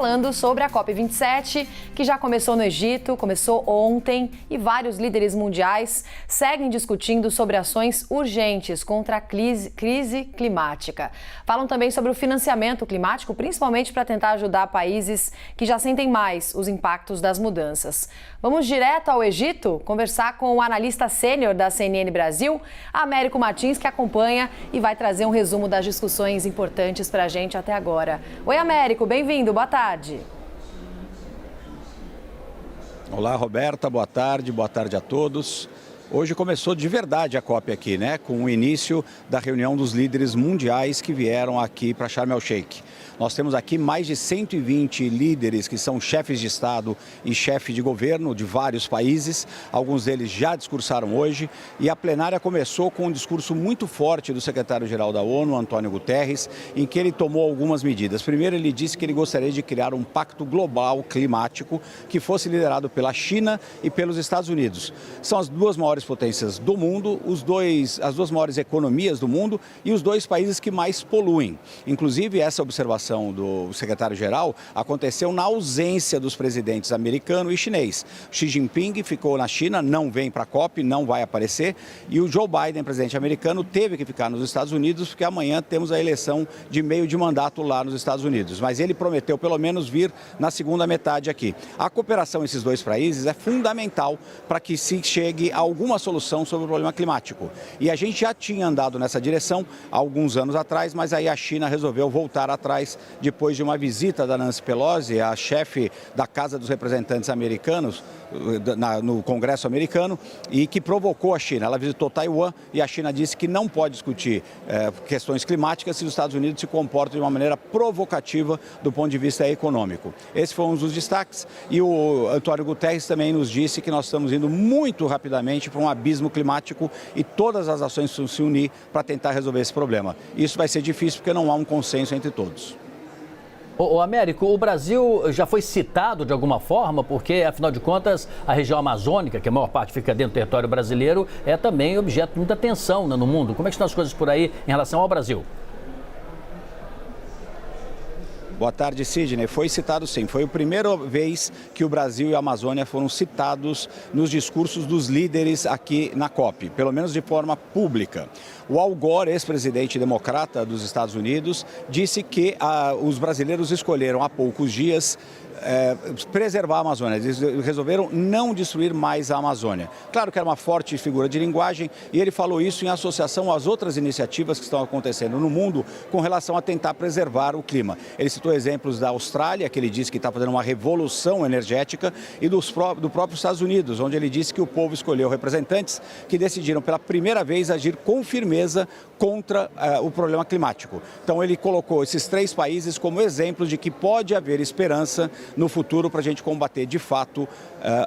Falando sobre a COP27, que já começou no Egito, começou ontem, e vários líderes mundiais seguem discutindo sobre ações urgentes contra a crise climática. Falam também sobre o financiamento climático, principalmente para tentar ajudar países que já sentem mais os impactos das mudanças. Vamos direto ao Egito conversar com o analista sênior da CNN Brasil, Américo Martins, que acompanha e vai trazer um resumo das discussões importantes para a gente até agora. Oi, Américo, bem-vindo, boa tarde. Olá, Roberta, boa tarde a todos. Hoje começou de verdade a COP aqui, né? Com o início da reunião dos líderes mundiais que vieram aqui para Sharm el-Sheikh. Nós temos aqui mais de 120 líderes que são chefes de Estado e chefe de governo de vários países. Alguns deles já discursaram hoje e a plenária começou com um discurso muito forte do secretário-geral da ONU, Antônio Guterres, em que ele tomou algumas medidas. Primeiro, ele disse que ele gostaria de criar um pacto global climático que fosse liderado pela China e pelos Estados Unidos. São as duas maiores potências do mundo, as duas maiores economias do mundo e os dois países que mais poluem. Inclusive, essa observação do secretário-geral aconteceu na ausência dos presidentes americano e chinês. Xi Jinping ficou na China, não vem para a COP, não vai aparecer, e o Joe Biden, presidente americano, teve que ficar nos Estados Unidos, porque amanhã temos a eleição de meio de mandato lá nos Estados Unidos. Mas ele prometeu pelo menos vir na segunda metade aqui. A cooperação entre esses dois países é fundamental para que se chegue a alguma solução sobre o problema climático. E a gente já tinha andado nessa direção há alguns anos atrás, mas aí a China resolveu voltar atrás depois de uma visita da Nancy Pelosi, a chefe da Casa dos Representantes americanos, no Congresso americano, e que provocou a China. Ela visitou Taiwan e a China disse que não pode discutir questões climáticas se os Estados Unidos se comportam de uma maneira provocativa do ponto de vista econômico. Esse foi um dos destaques e o Antônio Guterres também nos disse que nós estamos indo muito rapidamente para um abismo climático e todas as ações precisam se unir para tentar resolver esse problema. Isso vai ser difícil porque não há um consenso entre todos. Américo, o Brasil já foi citado de alguma forma, porque, afinal de contas, a região amazônica, que a maior parte fica dentro do território brasileiro, é também objeto de muita tensão, né, no mundo. Como é que estão as coisas por aí em relação ao Brasil? Boa tarde, Sidney. Foi citado sim. Foi a primeira vez que o Brasil e a Amazônia foram citados nos discursos dos líderes aqui na COP, pelo menos de forma pública. O Al Gore, ex-presidente democrata dos Estados Unidos, disse que os brasileiros escolheram há poucos dias preservar a Amazônia. Eles resolveram não destruir mais a Amazônia. Claro que era uma forte figura de linguagem e ele falou isso em associação às outras iniciativas que estão acontecendo no mundo com relação a tentar preservar o clima. Ele citou exemplos da Austrália, que ele disse que está fazendo uma revolução energética, e do próprio Estados Unidos, onde ele disse que o povo escolheu representantes que decidiram pela primeira vez agir com firmeza contra o problema climático. Então ele colocou esses três países como exemplos de que pode haver esperança no futuro para a gente combater de fato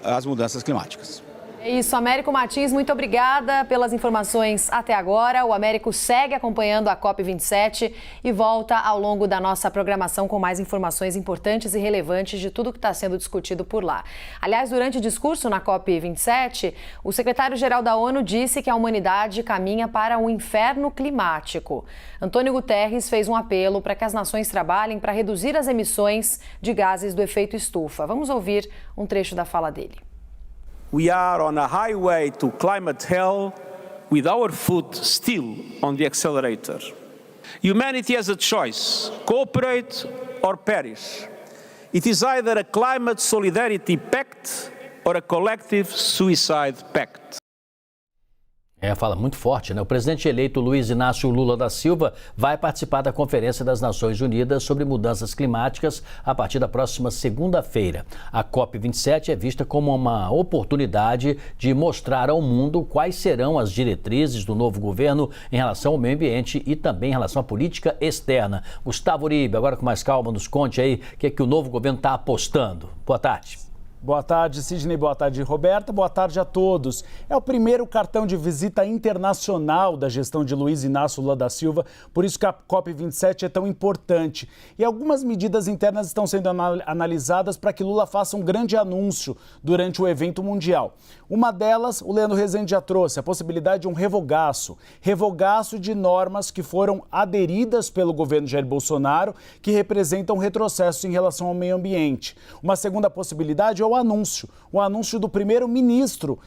as mudanças climáticas. É isso, Américo Martins, muito obrigada pelas informações até agora. O Américo segue acompanhando a COP27 e volta ao longo da nossa programação com mais informações importantes e relevantes de tudo que está sendo discutido por lá. Aliás, durante o discurso na COP27, o secretário-geral da ONU disse que a humanidade caminha para um inferno climático. Antônio Guterres fez um apelo para que as nações trabalhem para reduzir as emissões de gases do efeito estufa. Vamos ouvir um trecho da fala dele. We are on a highway to climate hell with our foot still on the accelerator. Humanity has a choice: cooperate or perish. It is either a climate solidarity pact or a collective suicide pact. Fala muito forte, né? O presidente eleito Luiz Inácio Lula da Silva vai participar da Conferência das Nações Unidas sobre Mudanças Climáticas a partir da próxima segunda-feira. A COP27 é vista como uma oportunidade de mostrar ao mundo quais serão as diretrizes do novo governo em relação ao meio ambiente e também em relação à política externa. Gustavo Uribe, agora com mais calma, nos conte aí o que é que o novo governo está apostando. Boa tarde. Boa tarde, Sidney. Boa tarde, Roberta. Boa tarde a todos. É o primeiro cartão de visita internacional da gestão de Luiz Inácio Lula da Silva, por isso que a COP27 é tão importante. E algumas medidas internas estão sendo analisadas para que Lula faça um grande anúncio durante o evento mundial. Uma delas, o Leandro Rezende já trouxe, a possibilidade de um revogaço de normas que foram aderidas pelo governo Jair Bolsonaro, que representam retrocesso em relação ao meio ambiente. Uma segunda possibilidade é o anúncio do primeiro-ministro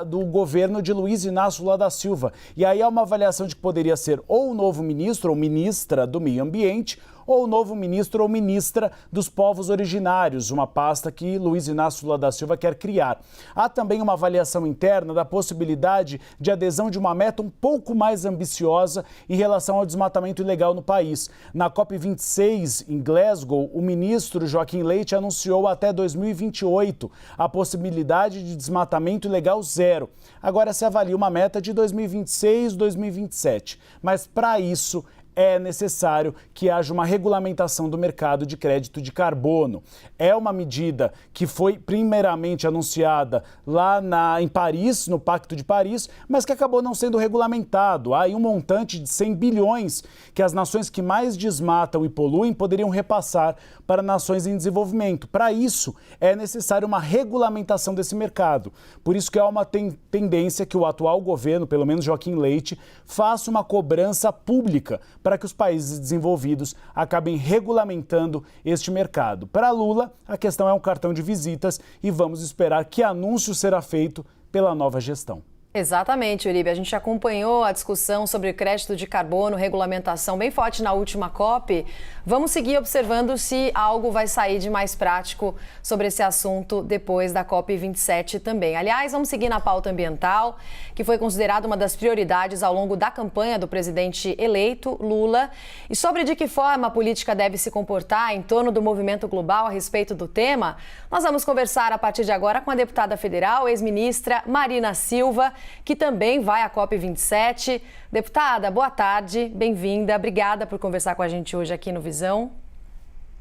do governo de Luiz Inácio Lula da Silva. E aí há uma avaliação de que poderia ser ou o novo ministro ou ministra do meio ambiente, ou o novo ministro ou ministra dos povos originários, uma pasta que Luiz Inácio Lula da Silva quer criar. Há também uma avaliação interna da possibilidade de adesão de uma meta um pouco mais ambiciosa em relação ao desmatamento ilegal no país. Na COP26, em Glasgow, o ministro Joaquim Leite anunciou até 2028 a possibilidade de desmatamento ilegal zero. Agora se avalia uma meta de 2026, 2027. Mas para isso é necessário que haja uma regulamentação do mercado de crédito de carbono. É uma medida que foi primeiramente anunciada lá em Paris, no Pacto de Paris, mas que acabou não sendo regulamentado. Há aí um montante de 100 bilhões que as nações que mais desmatam e poluem poderiam repassar para nações em desenvolvimento. Para isso, é necessário uma regulamentação desse mercado. Por isso que há uma tendência que o atual governo, pelo menos Joaquim Leite, faça uma cobrança pública para que os países desenvolvidos acabem regulamentando este mercado. Para Lula, a questão é um cartão de visitas e vamos esperar que anúncio será feito pela nova gestão. Exatamente, Uribe. A gente acompanhou a discussão sobre crédito de carbono, regulamentação bem forte na última COP. Vamos seguir observando se algo vai sair de mais prático sobre esse assunto depois da COP27 também. Aliás, vamos seguir na pauta ambiental, que foi considerada uma das prioridades ao longo da campanha do presidente eleito, Lula. E sobre de que forma a política deve se comportar em torno do movimento global a respeito do tema, nós vamos conversar a partir de agora com a deputada federal, ex-ministra Marina Silva, que também vai à COP27. Deputada, boa tarde, bem-vinda. Obrigada por conversar com a gente hoje aqui no Visão.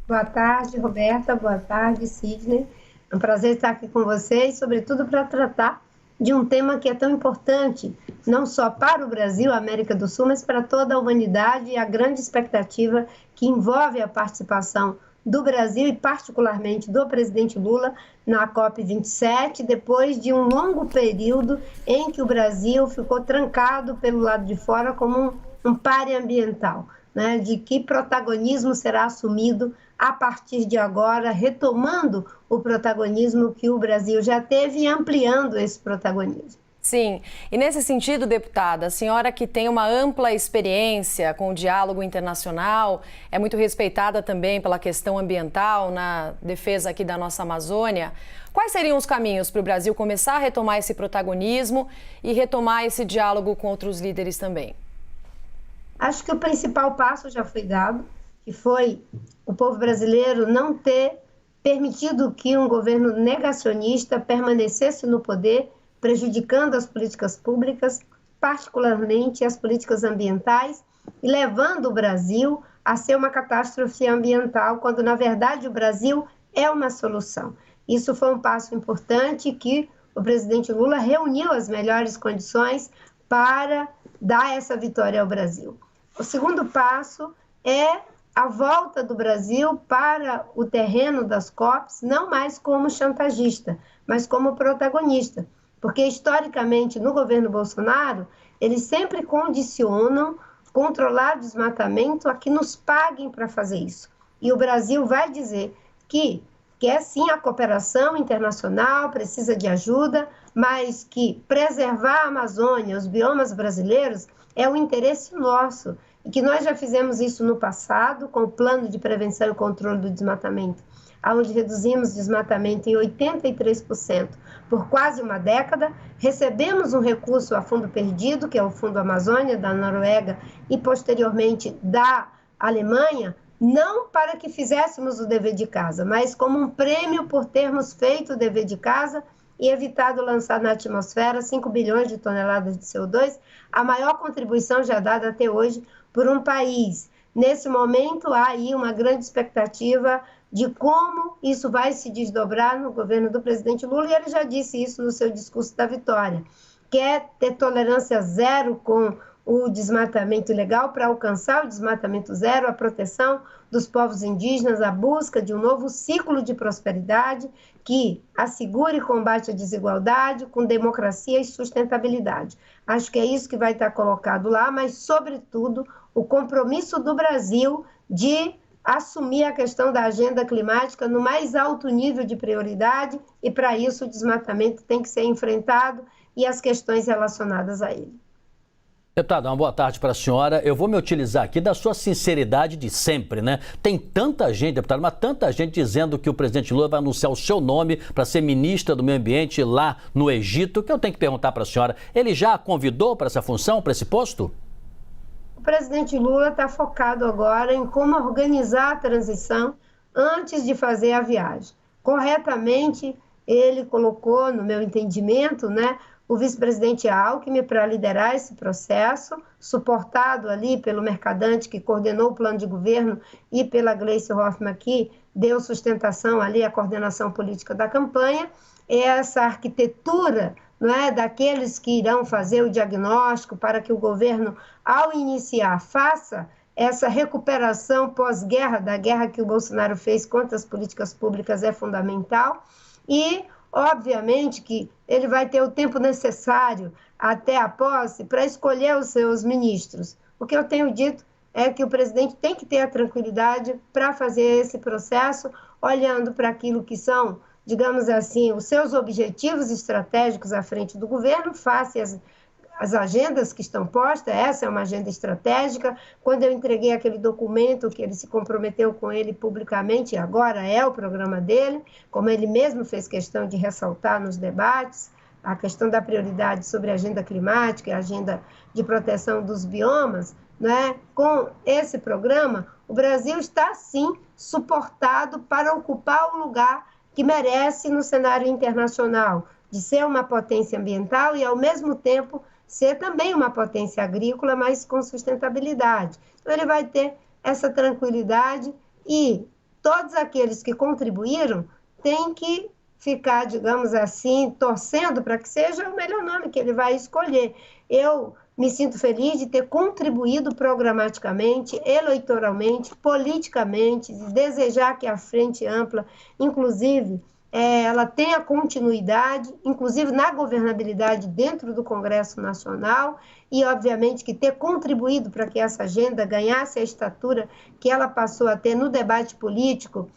Boa tarde, Roberta. Boa tarde, Sidney. É um prazer estar aqui com vocês, sobretudo para tratar de um tema que é tão importante, não só para o Brasil, a América do Sul, mas para toda a humanidade e a grande expectativa que envolve a participação do Brasil e particularmente do presidente Lula na COP27, depois de um longo período em que o Brasil ficou trancado pelo lado de fora como um páreo ambiental, né? De que protagonismo será assumido a partir de agora, retomando o protagonismo que o Brasil já teve e ampliando esse protagonismo. Sim, e nesse sentido, deputada, a senhora que tem uma ampla experiência com o diálogo internacional, é muito respeitada também pela questão ambiental na defesa aqui da nossa Amazônia, quais seriam os caminhos para o Brasil começar a retomar esse protagonismo e retomar esse diálogo com outros líderes também? Acho que o principal passo já foi dado, que foi o povo brasileiro não ter permitido que um governo negacionista permanecesse no poder, prejudicando as políticas públicas, particularmente as políticas ambientais, e levando o Brasil a ser uma catástrofe ambiental, quando, na verdade, o Brasil é uma solução. Isso foi um passo importante que o presidente Lula reuniu as melhores condições para dar essa vitória ao Brasil. O segundo passo é a volta do Brasil para o terreno das COPs, não mais como chantagista, mas como protagonista. Porque, historicamente, no governo Bolsonaro, eles sempre condicionam controlar o desmatamento a que nos paguem para fazer isso. E o Brasil vai dizer que quer sim a cooperação internacional, precisa de ajuda, mas que preservar a Amazônia, os biomas brasileiros, é um interesse nosso. E que nós já fizemos isso no passado, com o Plano de Prevenção e Controle do Desmatamento, onde reduzimos o desmatamento em 83% por quase uma década. Recebemos um recurso a fundo perdido, que é o Fundo Amazônia, da Noruega, e posteriormente da Alemanha, não para que fizéssemos o dever de casa, mas como um prêmio por termos feito o dever de casa e evitado lançar na atmosfera 5 bilhões de toneladas de CO2, a maior contribuição já dada até hoje por um país. Nesse momento, há aí uma grande expectativa de como isso vai se desdobrar no governo do presidente Lula, e ele já disse isso no seu discurso da vitória. Quer ter tolerância zero com o desmatamento ilegal para alcançar o desmatamento zero, a proteção dos povos indígenas, a busca de um novo ciclo de prosperidade que assegure e combate a desigualdade com democracia e sustentabilidade. Acho que é isso que vai estar colocado lá, mas, sobretudo, o compromisso do Brasil de assumir a questão da agenda climática no mais alto nível de prioridade, e, para isso, o desmatamento tem que ser enfrentado e as questões relacionadas a ele. Deputada, uma boa tarde para a senhora. Eu vou me utilizar aqui da sua sinceridade de sempre, né? Tem tanta gente, deputada, mas tanta gente dizendo que o presidente Lula vai anunciar o seu nome para ser ministra do Meio Ambiente lá no Egito, que eu tenho que perguntar para a senhora. Ele já a convidou para essa função, para esse posto? O presidente Lula está focado agora em como organizar a transição antes de fazer a viagem. Corretamente, ele colocou, no meu entendimento, né, o vice-presidente Alckmin para liderar esse processo, suportado ali pelo Mercadante, que coordenou o plano de governo, e pela Gleice Hoffmann, que deu sustentação ali à coordenação política da campanha. Essa arquitetura, não é, daqueles que irão fazer o diagnóstico para que o governo, ao iniciar, faça essa recuperação pós-guerra, da guerra que o Bolsonaro fez contra as políticas públicas, é fundamental. E, obviamente, que ele vai ter o tempo necessário até a posse para escolher os seus ministros. O que eu tenho dito é que o presidente tem que ter a tranquilidade para fazer esse processo, olhando para aquilo que são, digamos assim, os seus objetivos estratégicos à frente do governo, face as agendas que estão postas. Essa é uma agenda estratégica. Quando eu entreguei aquele documento que ele se comprometeu com ele publicamente, agora é o programa dele, como ele mesmo fez questão de ressaltar nos debates, a questão da prioridade sobre a agenda climática e a agenda de proteção dos biomas, né? Com esse programa, o Brasil está, sim, suportado para ocupar o lugar que merece no cenário internacional, de ser uma potência ambiental e, ao mesmo tempo, ser também uma potência agrícola, mas com sustentabilidade. Então, ele vai ter essa tranquilidade, e todos aqueles que contribuíram têm que ficar, digamos assim, torcendo para que seja o melhor nome que ele vai escolher. Eu me sinto feliz de ter contribuído programaticamente, eleitoralmente, politicamente, de desejar que a Frente Ampla, inclusive, ela tenha continuidade, inclusive na governabilidade dentro do Congresso Nacional, e, obviamente, que ter contribuído para que essa agenda ganhasse a estatura que ela passou a ter no debate político,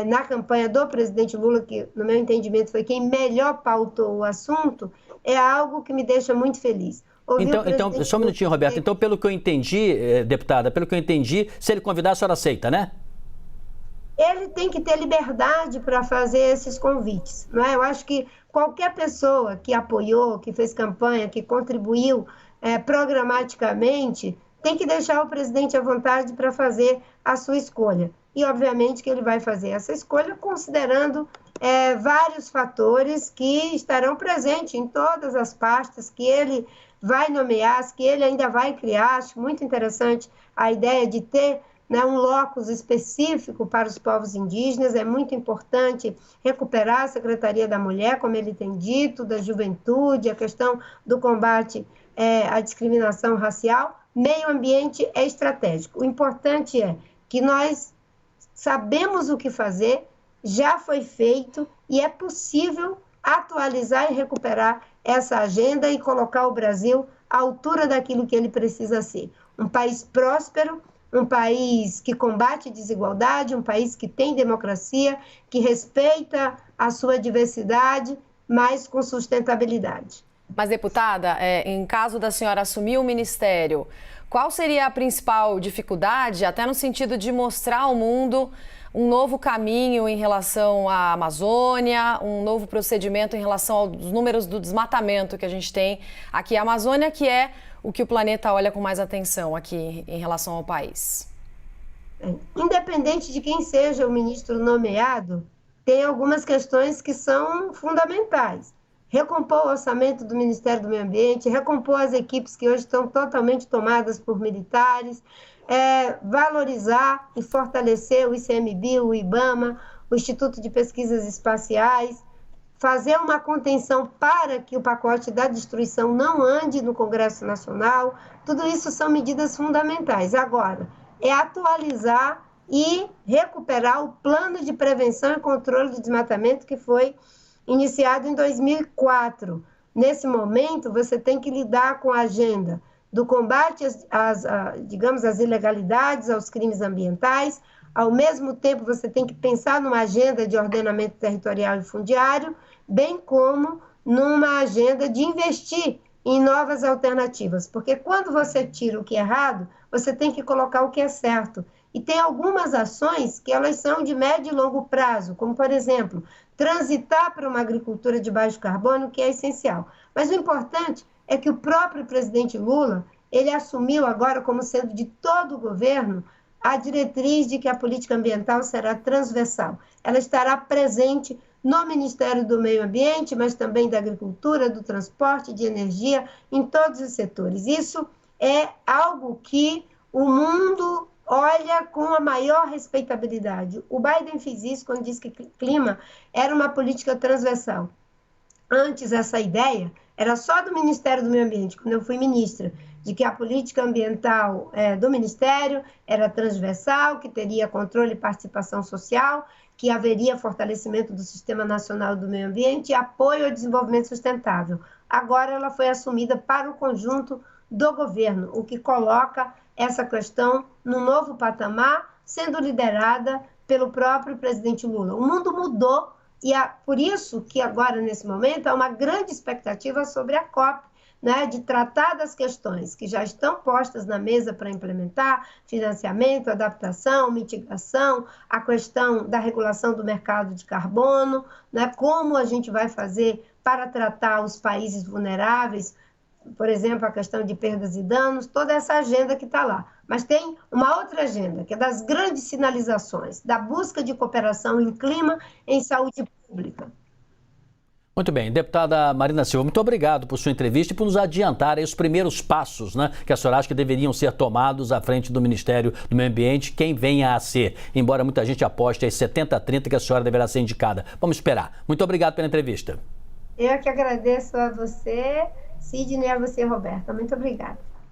na campanha do presidente Lula, que, no meu entendimento, foi quem melhor pautou o assunto, é algo que me deixa muito feliz. Então, só um minutinho, Roberto. Então, pelo que eu entendi, deputada, pelo que eu entendi, se ele convidar, a senhora aceita, né? Ele tem que ter liberdade para fazer esses convites, não é? Eu acho que qualquer pessoa que apoiou, que fez campanha, que contribuiu programaticamente, tem que deixar o presidente à vontade para fazer a sua escolha. E, obviamente, que ele vai fazer essa escolha considerando vários fatores que estarão presentes em todas as pastas que ele vai nomear, que ele ainda vai criar. Acho muito interessante a ideia de ter, né, um locus específico para os povos indígenas. É muito importante recuperar a Secretaria da Mulher, como ele tem dito, da juventude, a questão do combate à discriminação racial. Meio ambiente é estratégico. O importante é que nós sabemos o que fazer, já foi feito e é possível atualizar e recuperar essa agenda e colocar o Brasil à altura daquilo que ele precisa ser. Um país próspero, um país que combate desigualdade, um país que tem democracia, que respeita a sua diversidade, mas com sustentabilidade. Mas, deputada, em caso da senhora assumir o ministério, qual seria a principal dificuldade, até no sentido de mostrar ao mundo um novo caminho em relação à Amazônia, um novo procedimento em relação aos números do desmatamento que a gente tem aqui na Amazônia, que é o que o planeta olha com mais atenção aqui em relação ao país? Independente de quem seja o ministro nomeado, tem algumas questões que são fundamentais. Recompor o orçamento do Ministério do Meio Ambiente, recompor as equipes que hoje estão totalmente tomadas por militares, valorizar e fortalecer o ICMBio, o IBAMA, o Instituto de Pesquisas Espaciais, fazer uma contenção para que o pacote da destruição não ande no Congresso Nacional. Tudo isso são medidas fundamentais. Agora, é atualizar e recuperar o plano de prevenção e controle do desmatamento que foi iniciado em 2004. Nesse momento, você tem que lidar com a agenda do combate às ilegalidades, aos crimes ambientais. Ao mesmo tempo, você tem que pensar numa agenda de ordenamento territorial e fundiário, bem como numa agenda de investir em novas alternativas. Porque quando você tira o que é errado, você tem que colocar o que é certo. E tem algumas ações que elas são de médio e longo prazo, como, por exemplo, transitar para uma agricultura de baixo carbono, que é essencial. Mas o importante é que o próprio presidente Lula, ele assumiu agora, como sendo de todo o governo, a diretriz de que a política ambiental será transversal. Ela estará presente no Ministério do Meio Ambiente, mas também da Agricultura, do Transporte, de Energia, em todos os setores. Isso é algo que o mundo olha com a maior respeitabilidade. O Biden fez isso quando disse que clima era uma política transversal. Antes, essa ideia era só do Ministério do Meio Ambiente, quando eu fui ministra, de que a política ambiental do Ministério era transversal, que teria controle e participação social, que haveria fortalecimento do Sistema Nacional do Meio Ambiente e apoio ao desenvolvimento sustentável. Agora ela foi assumida para o conjunto do governo, o que coloca essa questão no novo patamar, sendo liderada pelo próprio presidente Lula. O mundo mudou e por isso que agora, nesse momento, há uma grande expectativa sobre a COP, né, de tratar das questões que já estão postas na mesa para implementar, financiamento, adaptação, mitigação, a questão da regulação do mercado de carbono, né, como a gente vai fazer para tratar os países vulneráveis, por exemplo, a questão de perdas e danos, toda essa agenda que está lá. Mas tem uma outra agenda, que é das grandes sinalizações, da busca de cooperação em clima, em saúde pública. Muito bem, deputada Marina Silva, muito obrigado por sua entrevista e por nos adiantar aí os primeiros passos, né, que a senhora acha que deveriam ser tomados à frente do Ministério do Meio Ambiente, quem venha a ser, embora muita gente aposte aí 70-30 que a senhora deverá ser indicada. Vamos esperar. Muito obrigado pela entrevista. Eu que agradeço a você, Sidney, e a você, Roberta. Muito obrigada.